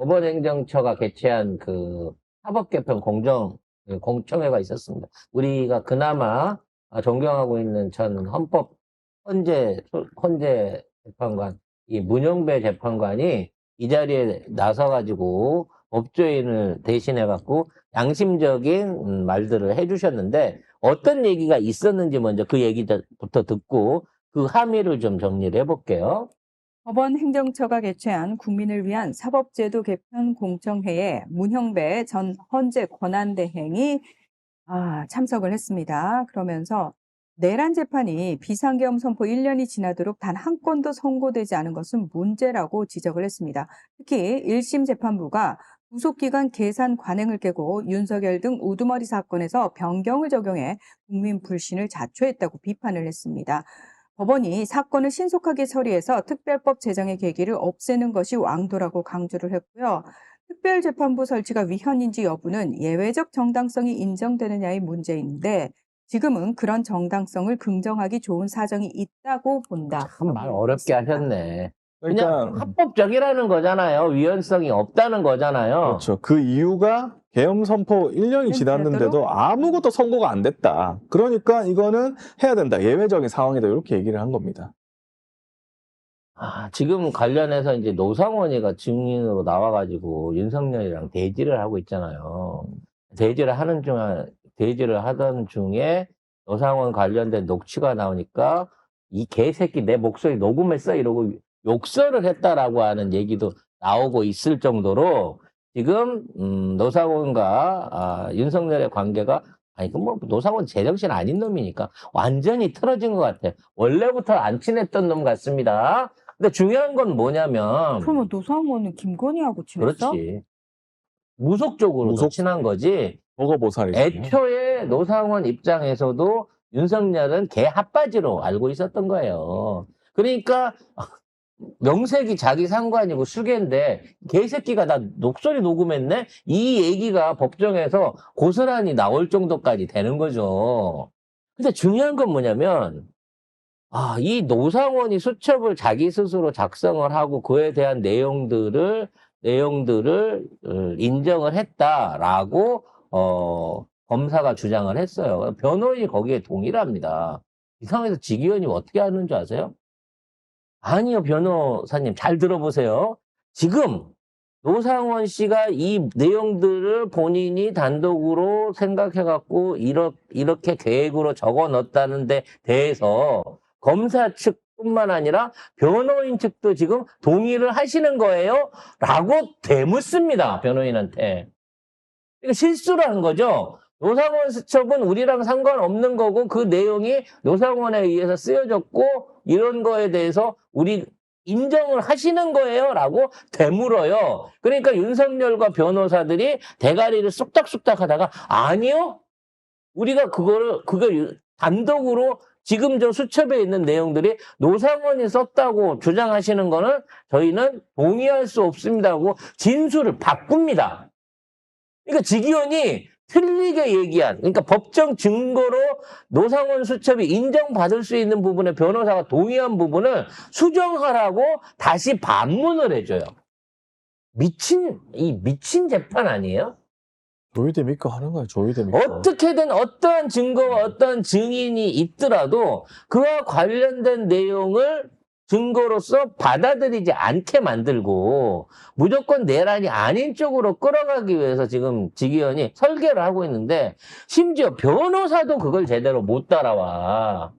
법원행정처가 개최한 그 사법개편 공청회가 있었습니다. 우리가 그나마 존경하고 있는 전 헌법 헌재 재판관, 이 문영배 재판관이 이 자리에 나서가지고 법조인을 대신해갖고 양심적인 말들을 해주셨는데 어떤 얘기가 있었는지 먼저 그 얘기부터 듣고 그 함의를 좀 정리를 해볼게요. 법원 행정처가 개최한 국민을 위한 사법제도 개편 공청회에 문형배 전 헌재 권한대행이 참석을 했습니다. 그러면서 내란 재판이 비상계엄 선포 1년이 지나도록 단 한 건도 선고되지 않은 것은 문제라고 지적을 했습니다. 특히 1심 재판부가 구속기간 계산 관행을 깨고 윤석열 등 우두머리 사건에서 변경을 적용해 국민 불신을 자초했다고 비판을 했습니다. 법원이 사건을 신속하게 처리해서 특별법 제정의 계기를 없애는 것이 왕도라고 강조를 했고요. 특별재판부 설치가 위헌인지 여부는 예외적 정당성이 인정되느냐의 문제인데 지금은 그런 정당성을 긍정하기 좋은 사정이 있다고 본다. 참 말 어렵게 하셨네. 그러니까 그냥 합법적이라는 거잖아요. 위헌성이 없다는 거잖아요. 그렇죠. 그 이유가 계엄 선포 1년이 지났는데도 아무것도 선고가 안 됐다. 그러니까 이거는 해야 된다. 예외적인 상황이다. 이렇게 얘기를 한 겁니다. 지금 관련해서 이제 노상원이가 증인으로 나와가지고 윤석열이랑 대지를 하고 있잖아요. 대지를 하던 중에 노상원 관련된 녹취가 나오니까 이 개새끼 내 목소리 녹음했어 이러고 욕설을 했다라고 하는 얘기도 나오고 있을 정도로 지금 노상원과 윤석열의 관계가 노상원 제정신 아닌 놈이니까 완전히 틀어진 것 같아. 원래부터 안 친했던 놈 같습니다. 근데 중요한 건 뭐냐면 그러면 노상원은 김건희하고 친했어? 그렇지. 무속적으로 친한 거지. 보고보살이죠. 애초에 노상원 입장에서도 윤석열은 개 핫바지로 알고 있었던 거예요. 그러니까 명색이 자기 상관이고 수개인데 개새끼가 나 목소리 녹음했네? 이 얘기가 법정에서 고스란히 나올 정도까지 되는 거죠. 근데 중요한 건 뭐냐면 이 노상원이 수첩을 자기 스스로 작성을 하고 그에 대한 내용들을 인정을 했다라고 검사가 주장을 했어요. 변호인이 거기에 동의를 합니다. 이 상황에서 지기현이 어떻게 하는 줄 아세요? 아니요, 변호사님 잘 들어보세요. 지금 노상원 씨가 이 내용들을 본인이 단독으로 생각해갖고 이렇게 계획으로 적어 넣었다는 데 대해서 검사 측뿐만 아니라 변호인 측도 지금 동의를 하시는 거예요? 라고 되묻습니다, 변호인한테. 그러니까 실수를 한 거죠. 노상원 수첩은 우리랑 상관없는 거고 그 내용이 노상원에 의해서 쓰여졌고 이런 거에 대해서 우리 인정을 하시는 거예요? 라고 되물어요. 그러니까 윤석열과 변호사들이 대가리를 쑥닥쑥닥 하다가 아니요? 우리가 그걸 단독으로 지금 저 수첩에 있는 내용들이 노상원이 썼다고 주장하시는 거는 저희는 동의할 수 없습니다 하고 진술을 바꿉니다. 그러니까 지기현이 틀리게 얘기한, 그러니까 법정 증거로 노상원 수첩이 인정받을 수 있는 부분에 변호사가 동의한 부분을 수정하라고 다시 반문을 해줘요. 미친 재판 아니에요? 조이대 믿고 하는 거야, 조이대 믿고. 어떻게든 어떠한 증거와 어떠한 증인이 있더라도 그와 관련된 내용을 증거로서 받아들이지 않게 만들고 무조건 내란이 아닌 쪽으로 끌어가기 위해서 지금 지기현이 설계를 하고 있는데 심지어 변호사도 그걸 제대로 못 따라와.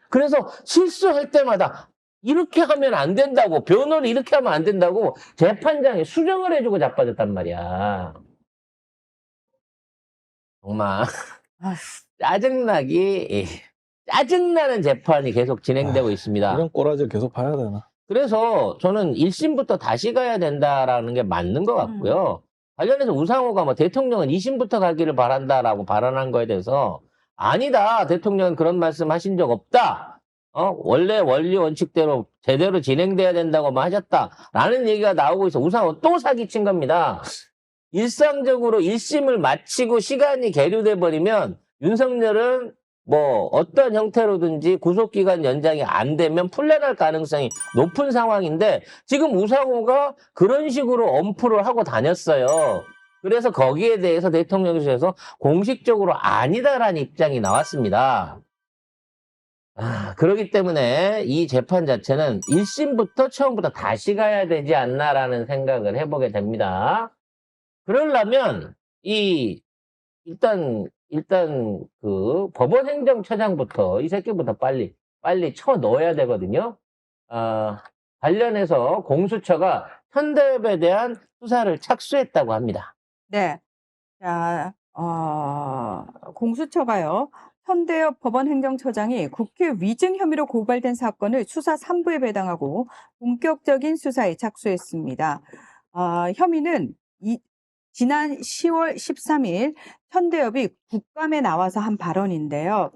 그래서 실수할 때마다 이렇게 하면 안 된다고, 변호를 이렇게 하면 안 된다고 재판장이 수정을 해주고 자빠졌단 말이야. 정말 짜증나는 재판이 계속 진행되고 있습니다. 이런 꼬라지를 계속 봐야 되나? 그래서 저는 1심부터 다시 가야 된다라는 게 맞는 것 같고요. 관련해서 우상호가 뭐 대통령은 2심부터 가기를 바란다라고 발언한 거에 대해서 아니다. 대통령은 그런 말씀 하신 적 없다. 원래 원리 원칙대로 제대로 진행돼야 된다고만 하셨다라는 얘기가 나오고 있어. 우상호 또 사기친 겁니다. 일상적으로 1심을 마치고 시간이 계류돼 버리면 윤석열은 뭐 어떤 형태로든지 구속기간 연장이 안 되면 풀려날 가능성이 높은 상황인데 지금 우상호가 그런 식으로 엄프를 하고 다녔어요. 그래서 거기에 대해서 대통령실에서 공식적으로 아니다라는 입장이 나왔습니다. 그렇기 때문에 이 재판 자체는 1심부터 처음부터 다시 가야 되지 않나라는 생각을 해보게 됩니다. 그러려면 일단 그 법원행정처장부터 이 새끼부터 빨리 쳐 넣어야 되거든요. 관련해서 공수처가 현대협에 대한 수사를 착수했다고 합니다. 네. 자, 공수처가요. 현대협 법원행정처장이 국회 위증 혐의로 고발된 사건을 수사 3부에 배당하고 본격적인 수사에 착수했습니다. 혐의는 지난 10월 13일 현대협이 국감에 나와서 한 발언인데요.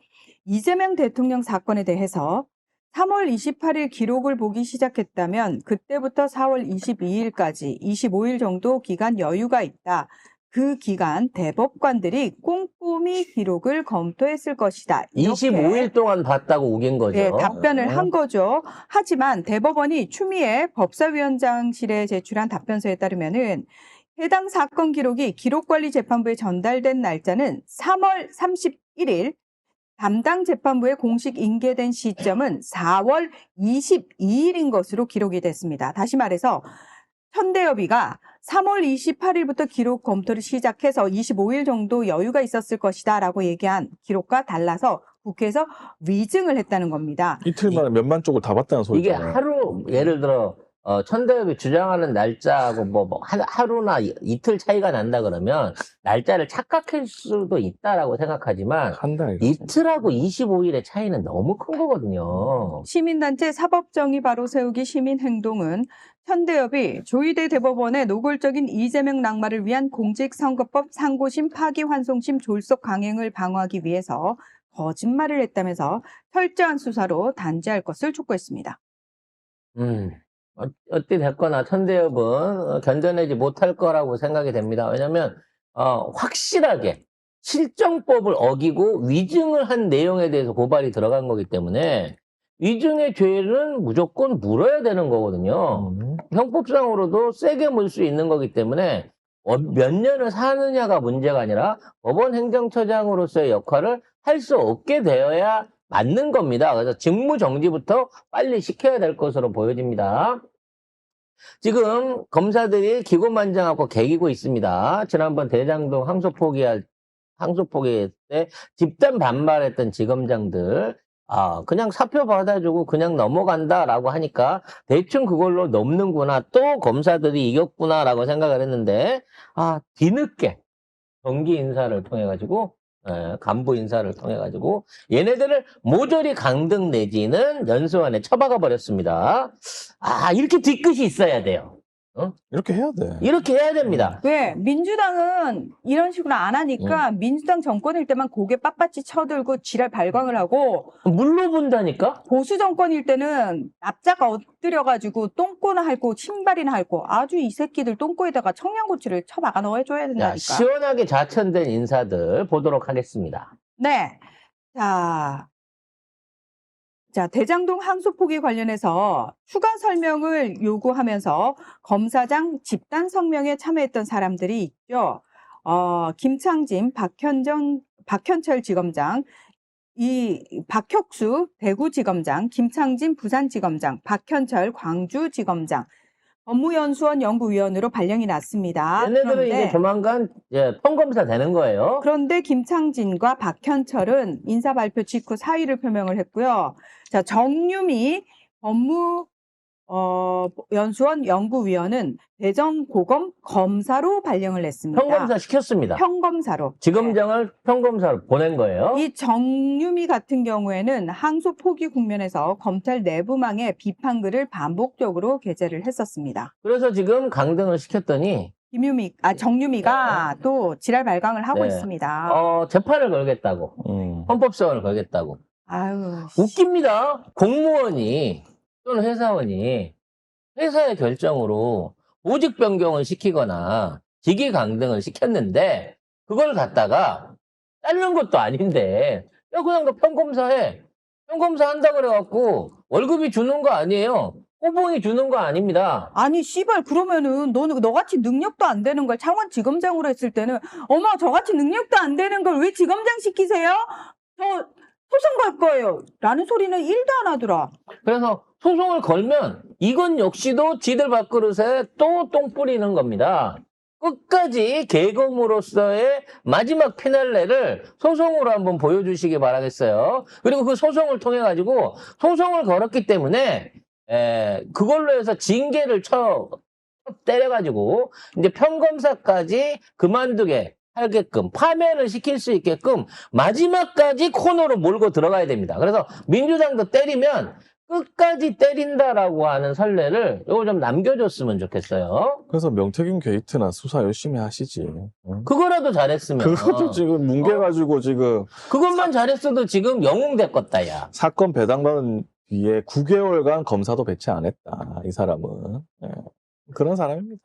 이재명 대통령 사건에 대해서 3월 28일 기록을 보기 시작했다면 그때부터 4월 22일까지 25일 정도 기간 여유가 있다. 그 기간 대법관들이 꼼꼼히 기록을 검토했을 것이다. 이렇게 25일 동안 봤다고 우긴 거죠. 네, 답변을 한 거죠. 하지만 대법원이 추미애 법사위원장실에 제출한 답변서에 따르면은 해당 사건 기록이 기록관리재판부에 전달된 날짜는 3월 31일, 담당 재판부에 공식 인계된 시점은 4월 22일인 것으로 기록이 됐습니다. 다시 말해서 현대협의가 3월 28일부터 기록 검토를 시작해서 25일 정도 여유가 있었을 것이다 라고 얘기한 기록과 달라서 국회에서 위증을 했다는 겁니다. 이틀 만에 몇만 쪽을 다 봤다는 이게 소리잖아요. 하루 예를 들어 현대협이 주장하는 날짜하고 뭐 하루나 이틀 차이가 난다 그러면 날짜를 착각할 수도 있다라고 생각하지만 한 달. 이틀하고 25일의 차이는 너무 큰 거거든요. 시민단체 사법정의 바로 세우기 시민행동은 현대협이 조희대 대법원의 노골적인 이재명 낙마를 위한 공직선거법 상고심 파기환송심 졸속 강행을 방어하기 위해서 거짓말을 했다면서 철저한 수사로 단죄할 것을 촉구했습니다. 어찌 됐거나 현대협은 견뎌내지 못할 거라고 생각이 됩니다. 왜냐하면 확실하게 실정법을 어기고 위증을 한 내용에 대해서 고발이 들어간 거기 때문에 위증의 죄는 무조건 물어야 되는 거거든요. 형법상으로도 세게 물 수 있는 거기 때문에 몇 년을 사느냐가 문제가 아니라 법원 행정처장으로서의 역할을 할 수 없게 되어야 맞는 겁니다. 그래서 직무정지부터 빨리 시켜야 될 것으로 보여집니다. 지금 검사들이 기고만장하고 개기고 있습니다. 지난번 대장동 항소포기 때 집단 반발했던 지검장들 그냥 사표 받아주고 그냥 넘어간다라고 하니까 대충 그걸로 넘는구나, 또 검사들이 이겼구나라고 생각을 했는데 뒤늦게 정기 인사를 통해 가지고 간부 인사를 통해 가지고 얘네들을 모조리 강등 내지는 연수원에 처박아 버렸습니다. 이렇게 뒤끝이 있어야 돼요. 이렇게 해야 돼. 이렇게 해야 됩니다. 왜? 민주당은 이런 식으로 안 하니까 민주당 정권일 때만 고개 빳빳이 쳐들고 지랄 발광을 하고 물로 본다니까? 보수 정권일 때는 납작 엎드려가지고 똥꼬나 핥고 신발이나 핥고 아주 이 새끼들 똥꼬에다가 청양고추를 쳐박아 넣어줘야 된다니까. 시원하게 좌천된 인사들 보도록 하겠습니다. 네. 자, 대장동 항소 포기 관련해서 추가 설명을 요구하면서 검사장 집단 성명에 참여했던 사람들이 있죠. 김창진, 박현철 지검장, 박혁수 대구지검장, 김창진 부산지검장, 박현철 광주지검장, 법무연수원 연구위원으로 발령이 났습니다. 얘네들은 이제 조만간 평검사 되는 거예요. 그런데 김창진과 박현철은 인사 발표 직후 사의를 표명을 했고요. 자, 정유미 법무연수원 연구위원은 대전고검 검사로 발령을 냈습니다. 평검사 시켰습니다. 평검사로. 지검장을 평검사로 보낸 거예요. 이 정유미 같은 경우에는 항소 포기 국면에서 검찰 내부망에 비판글을 반복적으로 게재를 했었습니다. 그래서 지금 강등을 시켰더니 정유미가 또 지랄 발광을 하고 있습니다. 재판을 걸겠다고. 헌법소원을 걸겠다고. 아유, 웃깁니다. 공무원이 또는 회사원이 회사의 결정으로 보직 변경을 시키거나 직위 강등을 시켰는데 그걸 갖다가 자르는 것도 아닌데 야, 그냥 너 평검사해. 평검사 한다 그래갖고 월급이 주는 거 아니에요. 호봉이 주는 거 아닙니다. 아니, 씨발, 그러면은, 너같이 능력도 안 되는 걸 창원지검장으로 했을 때는, 어머, 저같이 능력도 안 되는 걸 왜 지검장 시키세요? 저 소송 걸 거예요. 라는 소리는 1도 안 하더라. 그래서 소송을 걸면 이건 역시도 지들 밥그릇에 또 똥 뿌리는 겁니다. 끝까지 계검으로서의 마지막 피날레를 소송으로 한번 보여주시기 바라겠어요. 그리고 그 소송을 통해 가지고 소송을 걸었기 때문에 그걸로 해서 징계를 때려가지고 이제 평검사까지 그만두게 하게끔 파면을 시킬 수 있게끔 마지막까지 코너로 몰고 들어가야 됩니다. 그래서 민주당도 때리면 끝까지 때린다라고 하는 선례를 요거 좀 남겨줬으면 좋겠어요. 그래서 명태균 게이트나 수사 열심히 하시지. 응? 그거라도 잘했으면. 그것도 지금 뭉개가지고 지금 그것만 잘했어도 지금 영웅 됐겠다, 야. 사건 배당받은 뒤에 9개월간 검사도 배치 안 했다. 이 사람은. 예. 그런 사람입니다.